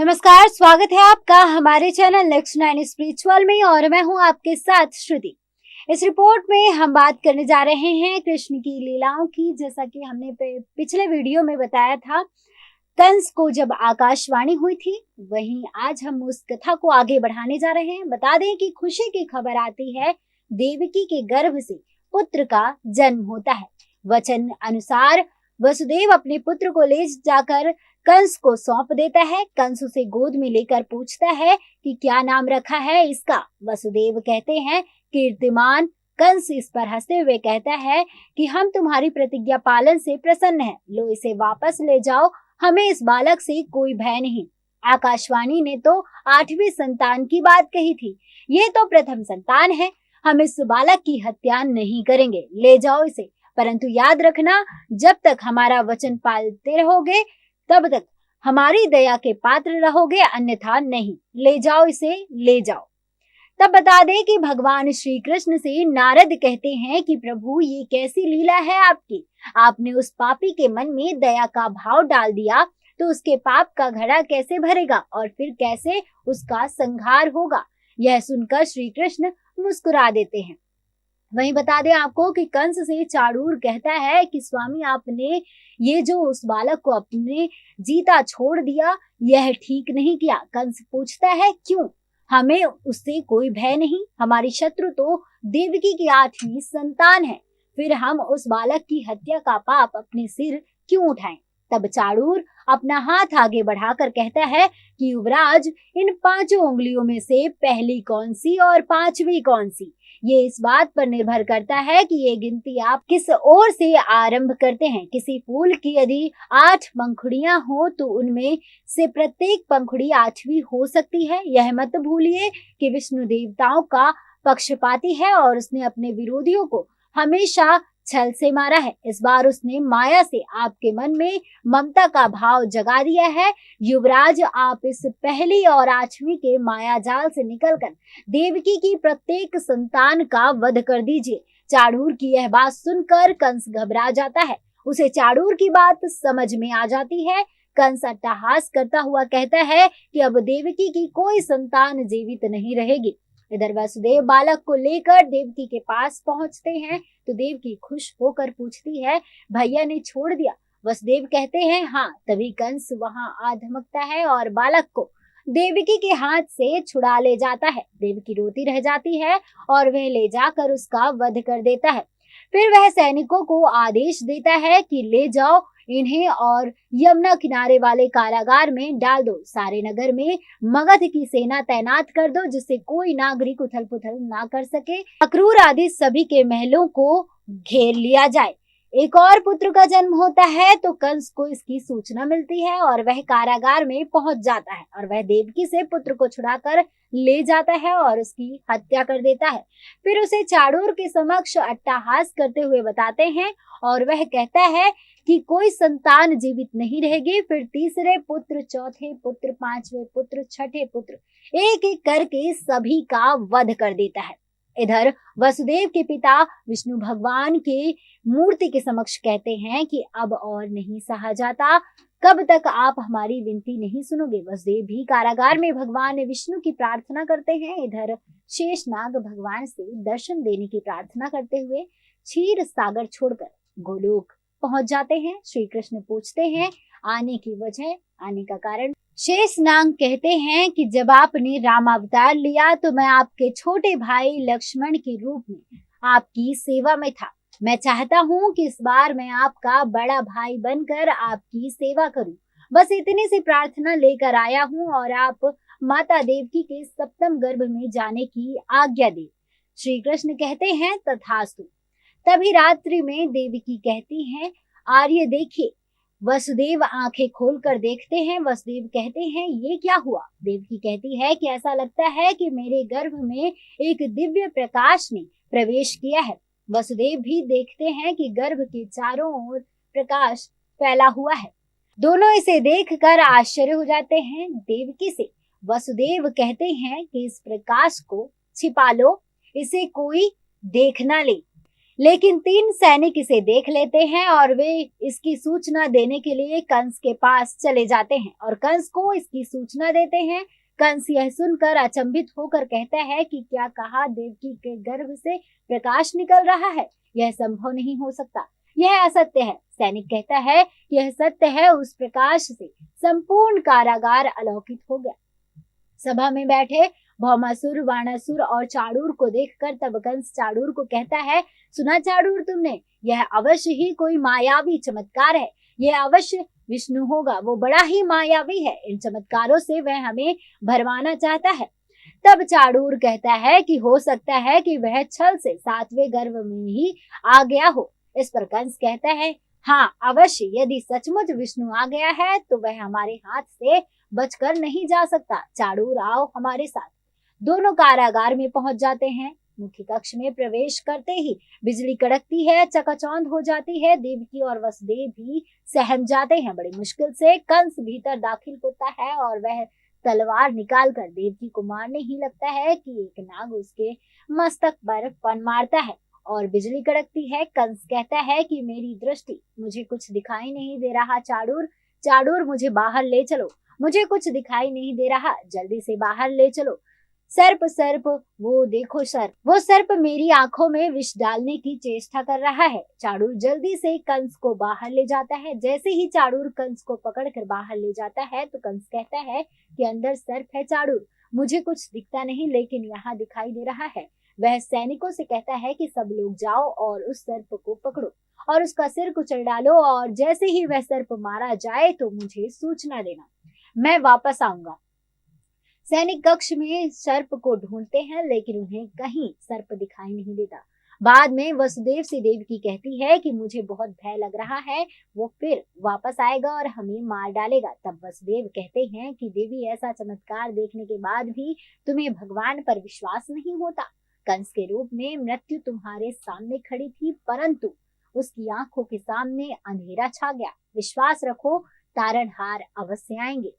नमस्कार, स्वागत है आपका हमारे चैनल नेक्स्ट 9 स्पिरिचुअल में और मैं हूं आपके साथ श्रुति। इस रिपोर्ट में हम बात करने जा रहे हैं कृष्ण की लीलाओं की। जैसा कि हमने पिछले वीडियो में बताया था, कंस को जब आकाशवाणी हुई थी, वहीं आज हम उस कथा को आगे बढ़ाने जा रहे हैं। बता दें कि खुशी की खबर आती है, देवकी के गर्भ से पुत्र का जन्म होता है। वचन अनुसार वसुदेव अपने पुत्र को ले जाकर कंस को सौंप देता है। कंस उसे गोद में लेकर पूछता है कि क्या नाम रखा है इसका। वसुदेव कहते हैं कीर्तिमान। कंस इस पर हंसते हुए कहता है कि हम तुम्हारी प्रतिज्ञा पालन से प्रसन्न हैं, लो इसे वापस ले जाओ, हमें इस बालक से कोई भय नहीं। आकाशवाणी ने तो 8वीं संतान की बात कही थी, ये तो प्रथम संतान है, हम इस बालक की हत्या नहीं करेंगे, ले जाओ इसे। परंतु याद रखना, जब तक हमारा वचन पालते रहोगे तब तक हमारी दया के पात्र रहोगे, अन्यथा नहीं। ले जाओ इसे, ले जाओ। तब बता दें कि भगवान श्री कृष्ण से नारद कहते हैं कि प्रभु, ये कैसी लीला है आपकी। आपने उस पापी के मन में दया का भाव डाल दिया तो उसके पाप का घड़ा कैसे भरेगा और फिर कैसे उसका संहार होगा। यह सुनकर श्री कृष्ण मुस्कुरा देते हैं। वहीं बता दें आपको कि कंस से चाणूर कहता है कि स्वामी, आपने ये जो उस बालक को अपने जीता छोड़ दिया, यह ठीक नहीं किया। कंस पूछता है क्यों? हमें उससे कोई भय नहीं, हमारी शत्रु तो देवकी की 8वीं संतान है, फिर हम उस बालक की हत्या का पाप अपने सिर क्यों उठाएं। तब चाणूर अपना हाथ आगे बढ़ाकर कहता है कि युवराज, इन 5 उंगलियों में से पहली कौन सी और 5वीं कौन सी, ये इस बात पर निर्भर करता है कि ये गिनती आप किस ओर से आरंभ करते हैं। किसी फूल की यदि 8 पंखुड़ियां हो तो उनमें से प्रत्येक पंखुड़ी 8वीं हो सकती है। यह मत भूलिए कि विष्णु देवताओं का पक्षपाती है और उसने अपने विरोधियों को हमेशा छल से मारा है। इस बार उसने माया से आपके मन में ममता का भाव जगा दिया है। युवराज, आप इस पहली और 8वीं के माया जाल से निकलकर देवकी की प्रत्येक संतान का वध कर दीजिए। चाणूर की यह बात सुनकर कंस घबरा जाता है। उसे चाणूर की बात समझ में आ जाती है। कंस अट्टहास करता हुआ कहता है कि अब देवकी की कोई संतान जीवित नहीं रहेगी। इधर वसुदेव बालक को लेकर देवकी के पास पहुंचते हैं तो देवकी खुश होकर पूछती है, भैया ने छोड़ दिया? वसुदेव कहते हैं हाँ। तभी कंस वहां आ धमकता है और बालक को देवकी के हाथ से छुड़ा ले जाता है। देवकी रोती रह जाती है और वह ले जाकर उसका वध कर देता है। फिर वह सैनिकों को आदेश देता है कि ले जाओ इन्हें और यमुना किनारे वाले कारागार में डाल दो। सारे नगर में मगध की सेना तैनात कर दो, जिससे कोई नागरिक उथल पुथल ना कर सके। अक्रूर आदि सभी के महलों को घेर लिया जाए। एक और पुत्र का जन्म होता है तो कंस को इसकी सूचना मिलती है और वह कारागार में पहुंच जाता है और वह देवकी से पुत्र को छुड़ाकर ले जाता है और उसकी हत्या कर देता है। फिर उसे चाणूर के समक्ष अट्टहास करते हुए बताते हैं और वह कहता है कि कोई संतान जीवित नहीं रहेगी। फिर तीसरे पुत्र, चौथे पुत्र, 5वें पुत्र, 6ठे पुत्र, एक एक करके सभी का वध कर देता है। इधर वसुदेव के पिता विष्णु भगवान के मूर्ति के समक्ष कहते हैं कि अब और नहीं सहा जाता, कब तक आप हमारी विनती नहीं सुनोगे। वसुदेव भी कारागार में भगवान विष्णु की प्रार्थना करते हैं। इधर शेषनाग भगवान से दर्शन देने की प्रार्थना करते हुए क्षीर सागर छोड़कर गोलोक पहुंच जाते हैं। श्री कृष्ण पूछते हैं आने की वजह, आने का कारण। शेषनाग कहते हैं कि जब आपने राम अवतार लिया तो मैं आपके छोटे भाई लक्ष्मण के रूप में आपकी सेवा में था। मैं चाहता हूँ कि इस बार मैं आपका बड़ा भाई बनकर आपकी सेवा करूं। बस इतनी सी प्रार्थना लेकर आया हूँ और आप माता देवकी के 7वें गर्भ में जाने की आज्ञा दे। श्री कृष्ण कहते हैं तथास्तु। तभी रात्रि में देवकी कहती हैं, आर्य देखिए। वसुदेव आंखें खोलकर देखते हैं। वसुदेव कहते हैं ये क्या हुआ? देवकी कहती है कि ऐसा लगता है कि मेरे गर्भ में एक दिव्य प्रकाश ने प्रवेश किया है। वसुदेव भी देखते हैं कि गर्भ के चारों ओर प्रकाश फैला हुआ है। दोनों इसे देखकर आश्चर्य हो जाते हैं। देवकी से वसुदेव कहते हैं कि इस प्रकाश को छिपा लो, इसे कोई देख ना ले। लेकिन 3 सैनिक इसे देख लेते हैं और वे इसकी सूचना देने के लिए कंस के पास चले जाते हैं और कंस को इसकी सूचना देते हैं। कंस यह सुनकर अचंभित होकर कहता है कि क्या कहा, देवकी के गर्भ से प्रकाश निकल रहा है? यह संभव नहीं हो सकता, यह असत्य है। सैनिक कहता है यह सत्य है, उस प्रकाश से संपूर्ण कारागार अलौकित हो गया। सभा में बैठे भौमासुर, वाणासुर और चाणूर को देखकर तब कंस चाणूर को कहता है, सुना चाणूर तुमने, यह अवश्य ही कोई मायावी चमत्कार है, यह अवश्य विष्णु होगा, वो बड़ा ही मायावी है, इन चमत्कारों से वह हमें भरमाना चाहता है। तब चाणूर कहता है कि हो सकता है कि वह छल से 7वें गर्भ में ही आ गया हो। इस पर कंस कहता है, हाँ अवश्य, यदि सचमुच विष्णु आ गया है तो वह हमारे हाथ से बचकर नहीं जा सकता। चाणूर आओ हमारे साथ। दोनों कारागार में पहुंच जाते हैं। मुख्य कक्ष में प्रवेश करते ही बिजली कड़कती है, चकाचौंध हो जाती है। देवकी और वसुदेव भी सहम जाते हैं। बड़ी मुश्किल से कंस भीतर दाखिल होता है और वह तलवार निकालकर देवकी को मारने ही लगता है कि एक नाग उसके मस्तक पर फन मारता है और बिजली कड़कती है। कंस कहता है कि मेरी दृष्टि, मुझे कुछ दिखाई नहीं दे रहा। चाणूर, चाणूर मुझे बाहर ले चलो, मुझे कुछ दिखाई नहीं दे रहा, जल्दी से बाहर ले चलो। सर्प, सर्प, वो देखो सर्प, वो सर्प मेरी आंखों में विष डालने की चेष्टा कर रहा है। चाणूर जल्दी से कंस को बाहर ले जाता है। जैसे ही चाणूर कंस को पकड़कर बाहर ले जाता है तो कंस कहता है कि अंदर सर्प है। चाणूर, मुझे कुछ दिखता नहीं, लेकिन यहाँ दिखाई दे रहा है। वह सैनिकों से कहता है कि सब लोग जाओ और उस सर्प को पकड़ो और उसका सिर कुचल डालो, और जैसे ही वह सर्प मारा जाए तो मुझे सूचना देना, मैं वापस आऊंगा। सैनिक कक्ष में सर्प को ढूंढते हैं, लेकिन उन्हें कहीं सर्प दिखाई नहीं देता। बाद में वसुदेव से देवकी कहती है कि मुझे बहुत भय लग रहा है, वो फिर वापस आएगा और हमें मार डालेगा। तब वसुदेव कहते हैं कि देवी, ऐसा चमत्कार देखने के बाद भी तुम्हें भगवान पर विश्वास नहीं होता। कंस के रूप में मृत्यु तुम्हारे सामने खड़ी थी, परंतु उसकी आंखों के सामने अंधेरा छा गया। विश्वास रखो, तारणहार अवश्य आएंगे।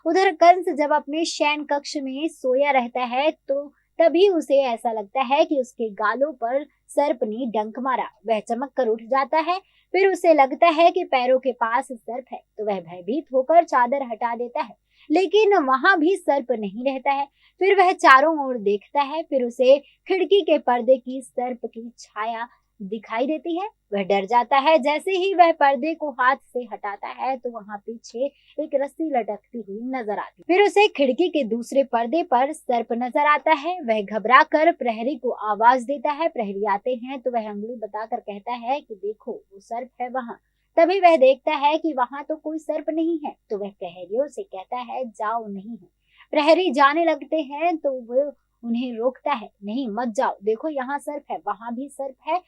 उधर कंस जब अपने शयन कक्ष में सोया रहता है तो तभी उसे ऐसा लगता है कि उसके गालों पर सर्प ने डंक मारा। वह चमक कर उठ जाता है। फिर उसे लगता है कि पैरों के पास सर्प है, तो वह भयभीत होकर चादर हटा देता है, लेकिन वहां भी सर्प नहीं रहता है। फिर वह चारों ओर देखता है, फिर उसे खिड़की के पर्दे की सर्प की छाया दिखाई देती है। वह डर जाता है। जैसे ही वह पर्दे को हाथ से हटाता है तो वहां पीछे एक रस्सी लटकती हुई नजर आती। फिर उसे खिड़की के दूसरे पर्दे पर सर्प नजर आता है। वह घबरा कर प्रहरी को आवाज देता है। प्रहरी आते हैं तो वह उंगली बताकर कहता है कि देखो वो सर्प है वहां। तभी वह देखता है कि वहां तो कोई सर्प नहीं है, तो वह प्रहरियों से कहता है जाओ, नहीं है। प्रहरी जाने लगते हैं तो वो उन्हें रोकता है, नहीं मत जाओ, देखो यहाँ सर्प है, वहां भी सर्प है,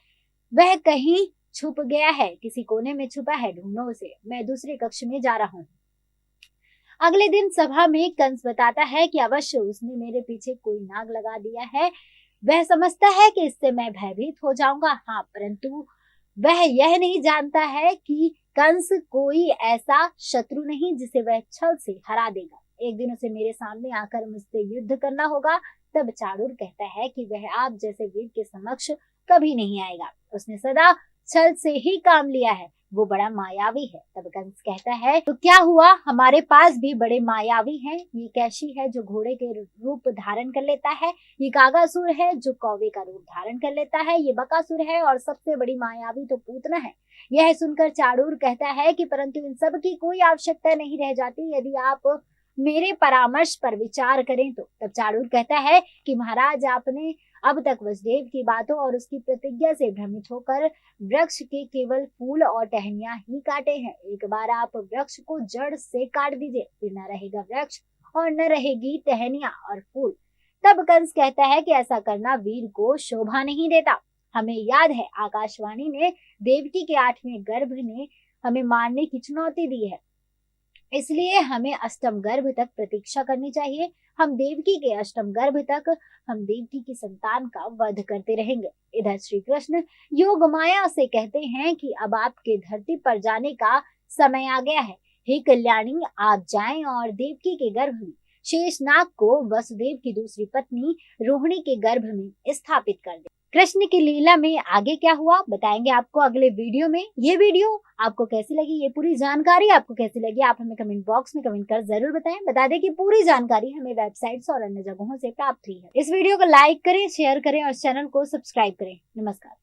वह कहीं छुप गया है, किसी कोने में छुपा है, ढूंढो उसे, मैं दूसरे कक्ष में जा रहा हूँ। अगले दिन सभा में कंस बताता है कि अवश्य उसने मेरे पीछे कोई नाग लगा दिया है। वह समझता है कि इससे मैं भयभीत हो जाऊंगा। हाँ, परंतु वह यह नहीं जानता है कि कंस कोई ऐसा शत्रु नहीं जिसे वह छल से हरा देगा। एक दिन उसे मेरे सामने आकर मुझसे युद्ध करना होगा। तब चाणूर कहता है कि वह आप जैसे वीर के समक्ष कभी नहीं आएगा, उसने सदा छल से ही काम लिया है, वो बड़ा मायावी है। तब कंस कहता है तो क्या हुआ, हमारे पास भी बड़े मायावी हैं। ये कैशी है जो घोड़े के रूप धारण कर लेता है, ये कागासुर है जो कौवे का रूप धारण कर लेता है, ये बकासुर है, और सबसे बड़ी मायावी तो पूतना है। यह सुनकर चाणूर कहता है कि परंतु इन सब की कोई आवश्यकता नहीं रह जाती यदि आप मेरे परामर्श पर विचार करें तो। तब चाणूर कहता है कि महाराज, आपने अब तक वसुदेव की बातों और उसकी प्रतिज्ञा से भ्रमित होकर वृक्ष के केवल फूल और टहनियां ही काटे हैं। एक बार आप वृक्ष को जड़ से काट दीजिए, फिर न रहेगा वृक्ष और न रहेगी टहनियां और फूल। तब कंस कहता है कि ऐसा करना वीर को शोभा नहीं देता। हमें याद है आकाशवाणी ने देवकी के 8वें गर्भ ने हमें मारने की चुनौती दी है, इसलिए हमें अष्टम गर्भ तक प्रतीक्षा करनी चाहिए। हम देवकी के अष्टम गर्भ तक हम देवकी की संतान का वध करते रहेंगे। इधर श्री कृष्ण योग माया से कहते हैं कि अब आपके धरती पर जाने का समय आ गया है। हे कल्याणी, आप जाएं और देवकी के गर्भ में शेषनाग को वसुदेव की दूसरी पत्नी रोहिणी के गर्भ में स्थापित कर दें। कृष्ण की लीला में आगे क्या हुआ बताएंगे आपको अगले वीडियो में। ये वीडियो आपको कैसी लगी, ये पूरी जानकारी आपको कैसी लगी, आप हमें कमेंट बॉक्स में कमेंट कर जरूर बताएं। बता दें कि पूरी जानकारी हमें वेबसाइट्स और अन्य जगहों से प्राप्त हुई है। इस वीडियो को लाइक करें, शेयर करें और चैनल को सब्सक्राइब करें। नमस्कार।